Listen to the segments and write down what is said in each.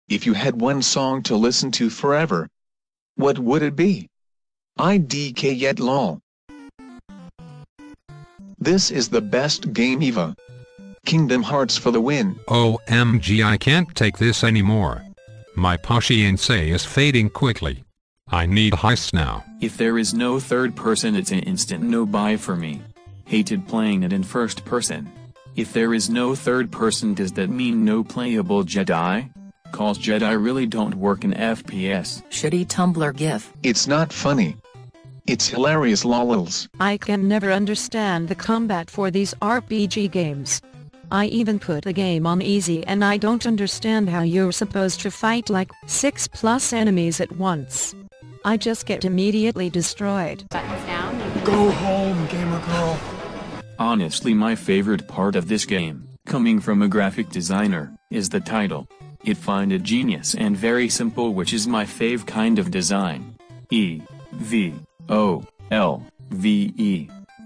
If you had one song to listen to forever, what would it be? IDK yet lol. This is the best game ever. Kingdom Hearts for the win. OMG, I can't take this anymore. My patience is fading quickly. I need heists now. If there is no third person, it's an instant no buy for me. Hated playing it in first person. If there is no third person, does that mean no playable Jedi? Cause Jedi really don't work in FPS. Shitty Tumblr gif. It's not funny. It's hilarious lols. I can never understand the combat for these RPG games. I even put the game on easy and I don't understand how you're supposed to fight like 6+ enemies at once. I just get immediately destroyed. Buttons down. Go home, gamer girl. Honestly, my favorite part of this game, coming from a graphic designer, is the title. It find it genius and very simple, which is my fave kind of design. EVOLVE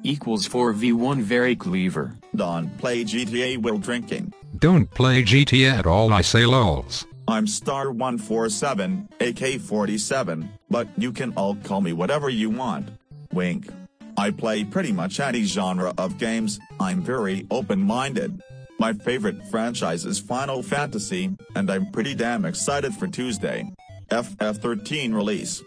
equals 4v1, very clever. Don't play GTA while drinking. Don't play GTA at all, I say lols. I'm Star 147, AK-47, but you can all call me whatever you want. Wink. I play pretty much any genre of games. I'm very open-minded. My favorite franchise is Final Fantasy, and I'm pretty damn excited for Tuesday. FF13 release.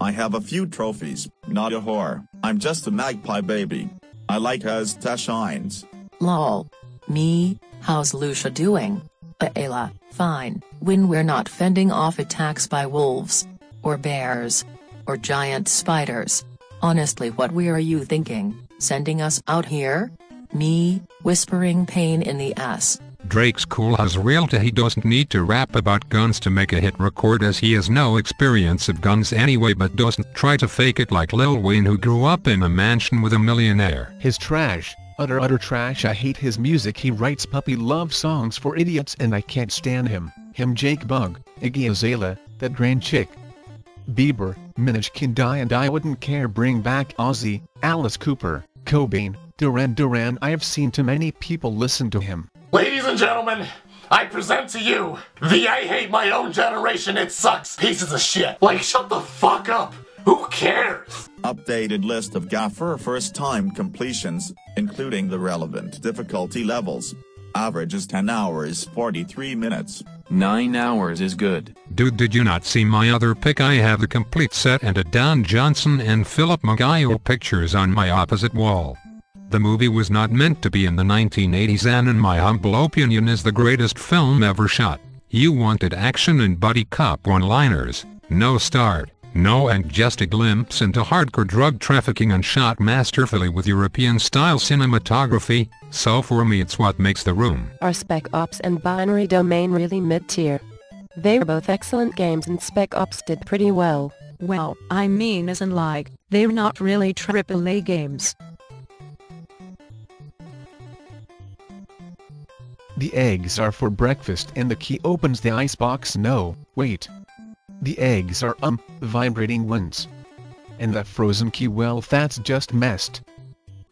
I have a few trophies, not a whore. I'm just a magpie baby. I like as Ta shines. Lol. Me, how's Lucia doing? Ayla, fine, when we're not fending off attacks by wolves, or bears, or giant spiders. Honestly, what were you thinking, sending us out here? Me, whispering pain in the ass. Drake's cool as realta. He doesn't need to rap about guns to make a hit record, as he has no experience of guns anyway, but doesn't try to fake it like Lil Wayne, who grew up in a mansion with a millionaire. His trash. Utter trash. I hate his music. He writes puppy love songs for idiots and I can't stand him. Jake Bug, Iggy Azalea, that grand chick. Bieber, Minaj can die and I wouldn't care. Bring back Ozzy, Alice Cooper, Cobain, Duran. I have seen too many people listen to him. Ladies and gentlemen, I present to you the I hate my own generation, it sucks pieces of shit. Like, shut the fuck up. Who cares? Updated list of Gaffer first-time completions, including the relevant difficulty levels. Average is 10 hours 43 minutes. 9 hours is good. Dude, did you not see my other pic? I have the complete set and a Don Johnson and Philip Magayo pictures on my opposite wall. The movie was not meant to be in the 1980s and in my humble opinion is the greatest film ever shot. You wanted action and buddy cop one-liners, no start, no, and just a glimpse into hardcore drug trafficking and shot masterfully with European-style cinematography, so for me it's what makes The Room. Are Spec Ops and Binary Domain really mid-tier? They were both excellent games and Spec Ops did pretty well. Well, I mean as in like, they're not really AAA games. The eggs are for breakfast and the key opens the icebox. No, wait. The eggs are vibrating ones. And the frozen key, well, that's just messed.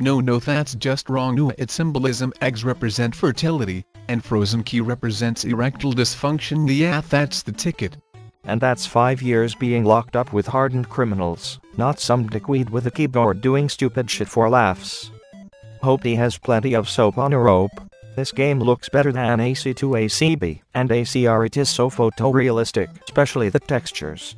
No, that's just wrong. No, it's symbolism. Eggs represent fertility, and frozen key represents erectile dysfunction. Yeah, that's the ticket. And that's 5 years being locked up with hardened criminals, not some dickweed with a keyboard doing stupid shit for laughs. Hope he has plenty of soap on a rope. This game looks better than AC2ACB and ACR. It is so photorealistic, especially the textures.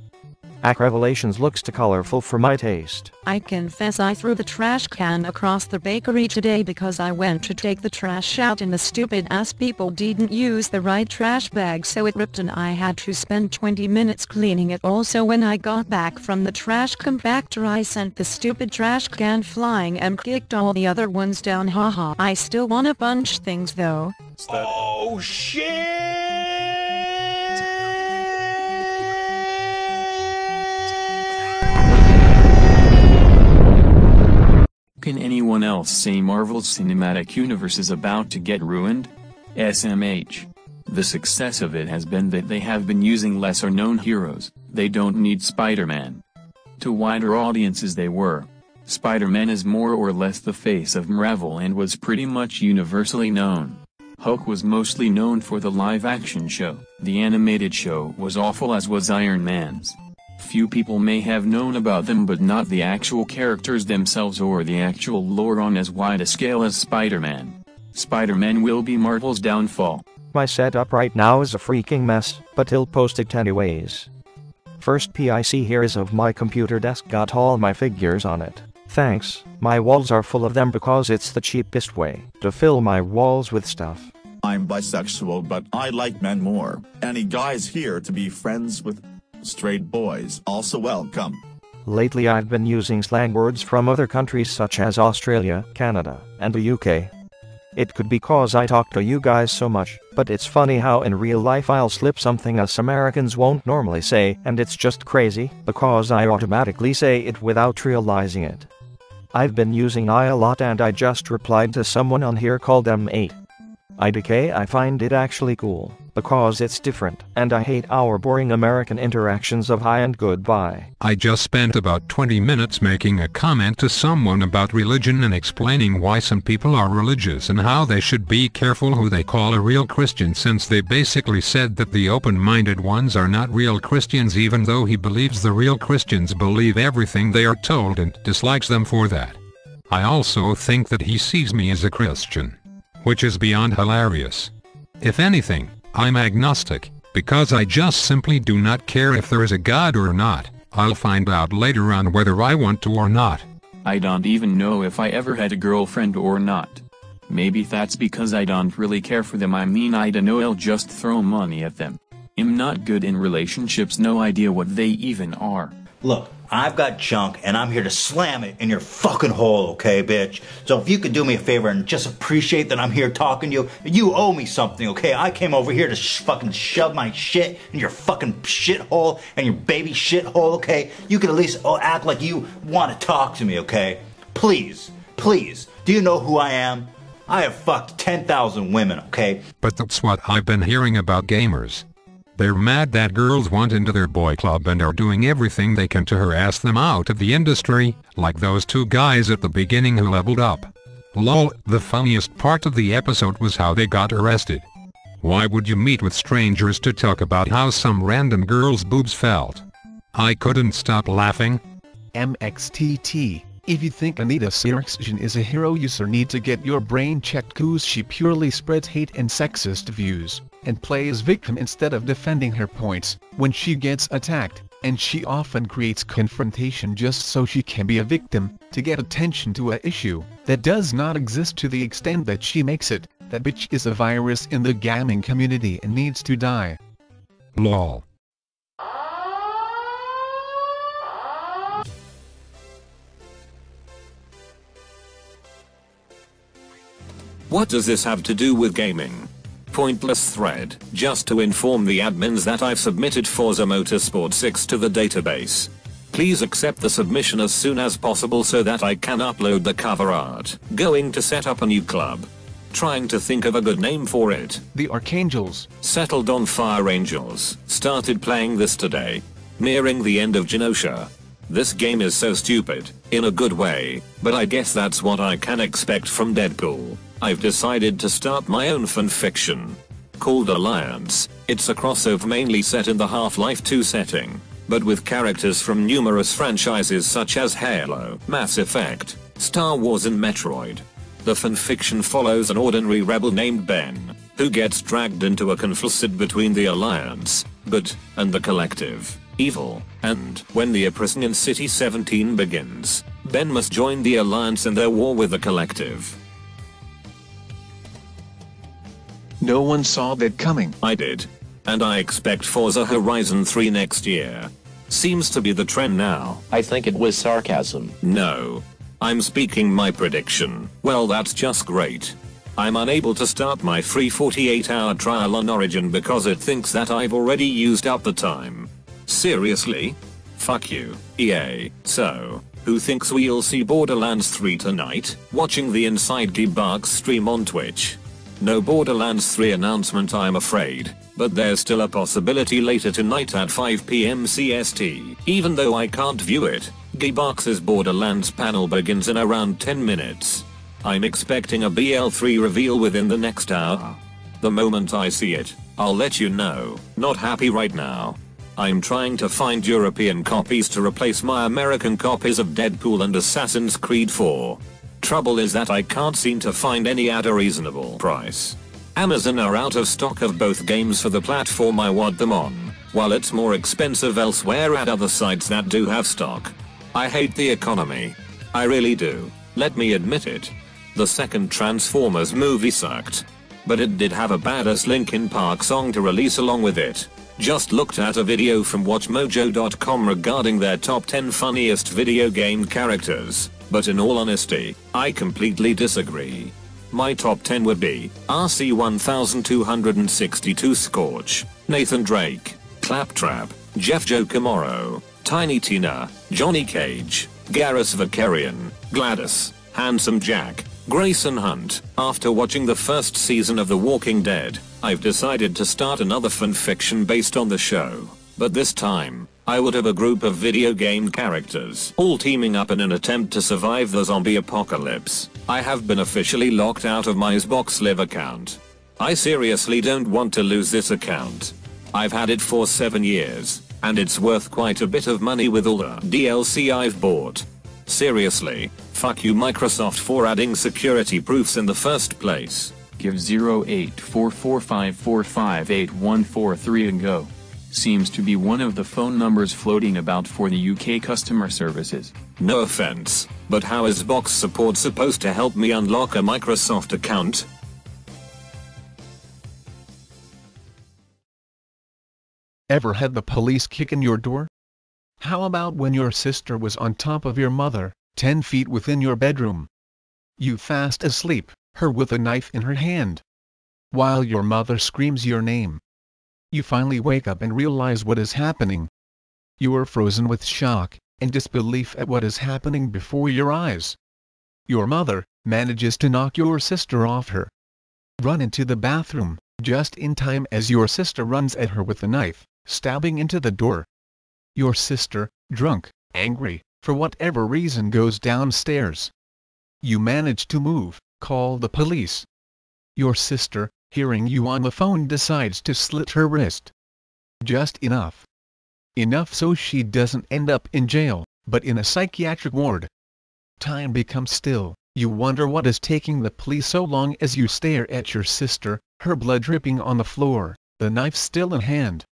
AC Revelations looks too colorful for my taste. I confess I threw the trash can across the bakery today because I went to take the trash out and the stupid ass people didn't use the right trash bag, so it ripped and I had to spend 20 minutes cleaning it. Also, when I got back from the trash compactor I sent the stupid trash can flying and kicked all the other ones down. Haha. I still wanna bunch things though. Oh shit! Can anyone else say Marvel's cinematic universe is about to get ruined? SMH. The success of it has been that they have been using lesser known heroes. They don't need Spider-Man. To wider audiences they were. Spider-Man is more or less the face of Marvel and was pretty much universally known. Hulk was mostly known for the live-action show. The animated show was awful, as was Iron Man's. Few people may have known about them, but not the actual characters themselves or the actual lore on as wide a scale as Spider-Man. Spider-Man will be Marvel's downfall. My setup right now is a freaking mess, but I'll post it anyways. First PIC here is of my computer desk, got all my figures on it. Thanks, my walls are full of them because it's the cheapest way to fill my walls with stuff. I'm bisexual, but I like men more. Any guys here to be friends with straight boys also welcome. Lately I've been using slang words from other countries such as Australia, Canada, and the UK. It could be cause I talk to you guys so much, but it's funny how in real life I'll slip something us Americans won't normally say, and it's just crazy, because I automatically say it without realizing it. I've been using I a lot, and I just replied to someone on here called M8. IDK, I find it actually cool, because it's different, and I hate our boring American interactions of hi and goodbye. I just spent about 20 minutes making a comment to someone about religion and explaining why some people are religious and how they should be careful who they call a real Christian, since they basically said that the open-minded ones are not real Christians, even though he believes the real Christians believe everything they are told and dislikes them for that. I also think that he sees me as a Christian, which is beyond hilarious. If anything, I'm agnostic, because I just simply do not care if there is a God or not. I'll find out later on whether I want to or not. I don't even know if I ever had a girlfriend or not. Maybe that's because I don't really care for them. I mean, I don't know, I'll just throw money at them. I'm not good in relationships, no idea what they even are. Look, I've got junk, and I'm here to slam it in your fucking hole, okay, bitch? So if you could do me a favor and just appreciate that I'm here talking to you, you owe me something, okay? I came over here to fucking shove my shit in your fucking shithole and your baby shithole, okay? You could at least act like you want to talk to me, okay? Please, please, do you know who I am? I have fucked 10,000 women, okay? But that's what I've been hearing about gamers. They're mad that girls want into their boy club and are doing everything they can to harass them out of the industry, like those two guys at the beginning who leveled up. Lol, the funniest part of the episode was how they got arrested. Why would you meet with strangers to talk about how some random girl's boobs felt? I couldn't stop laughing. MXTT. If you think Anita Sarkeesian is a hero, you sir need to get your brain checked, cause she purely spreads hate and sexist views, and plays victim instead of defending her points when she gets attacked, and she often creates confrontation just so she can be a victim, to get attention to a issue that does not exist to the extent that she makes it. That bitch is a virus in the gaming community and needs to die. Lol. What does this have to do with gaming? Pointless thread, just to inform the admins that I've submitted Forza Motorsport 6 to the database. Please accept the submission as soon as possible so that I can upload the cover art. Going to set up a new club. Trying to think of a good name for it. The Archangels. Settled on Fire Angels. Started playing this today. Nearing the end of Genosha. This game is so stupid, in a good way, but I guess that's what I can expect from Deadpool. I've decided to start my own fanfiction. Called Alliance. It's a crossover mainly set in the Half-Life 2 setting, but with characters from numerous franchises such as Halo, Mass Effect, Star Wars and Metroid. The fanfiction follows an ordinary rebel named Ben, who gets dragged into a conflict between the Alliance, good, and the Collective, evil, and when the oppression in City 17 begins, Ben must join the Alliance in their war with the Collective. No one saw that coming. I did. And I expect Forza Horizon 3 next year. Seems to be the trend now. I think it was sarcasm. No. I'm speaking my prediction. Well, that's just great. I'm unable to start my free 48-hour trial on Origin because it thinks that I've already used up the time. Seriously? Fuck you, EA. So, who thinks we'll see Borderlands 3 tonight? Watching the Inside Gearbox stream on Twitch. No Borderlands 3 announcement, I'm afraid, but there's still a possibility later tonight at 5 PM CST. Even though I can't view it, Gearbox's Borderlands panel begins in around 10 minutes. I'm expecting a BL3 reveal within the next hour. The moment I see it, I'll let you know. Not happy right now. I'm trying to find European copies to replace my American copies of Deadpool and Assassin's Creed 4. Trouble is that I can't seem to find any at a reasonable price. Amazon are out of stock of both games for the platform I want them on, while it's more expensive elsewhere at other sites that do have stock. I hate the economy. I really do. Let me admit it. The second Transformers movie sucked. But it did have a badass Linkin Park song to release along with it. Just looked at a video from WatchMojo.com regarding their top 10 funniest video game characters, but in all honesty, I completely disagree. My top 10 would be RC1262 Scorch, Nathan Drake, Claptrap, Jeff Giacomo, Tiny Tina, Johnny Cage, Garrus Vakarian, Gladys, Handsome Jack, Grayson Hunt. After watching the first season of The Walking Dead, I've decided to start another fanfiction based on the show, but this time, I would have a group of video game characters all teaming up in an attempt to survive the zombie apocalypse. I have been officially locked out of my Xbox Live account. I seriously don't want to lose this account. I've had it for 7 years, and it's worth quite a bit of money with all the DLC I've bought. Seriously, fuck you Microsoft for adding security proofs in the first place. Give 084454584143 and go. Seems to be one of the phone numbers floating about for the UK customer services. No offense, but how is Xbox support supposed to help me unlock a Microsoft account? Ever had the police kick in your door? How about when your sister was on top of your mother, 10 feet within your bedroom? You fast asleep, her with a knife in her hand, while your mother screams your name. You finally wake up and realize what is happening. You are frozen with shock and disbelief at what is happening before your eyes. Your mother manages to knock your sister off her. Run into the bathroom, just in time as your sister runs at her with a knife, stabbing into the door. Your sister, drunk, angry, for whatever reason goes downstairs. You manage to move, call the police. Your sister, hearing you on the phone, decides to slit her wrist. Just enough. Enough so she doesn't end up in jail, but in a psychiatric ward. Time becomes still. You wonder what is taking the police so long as you stare at your sister, her blood dripping on the floor, the knife still in hand.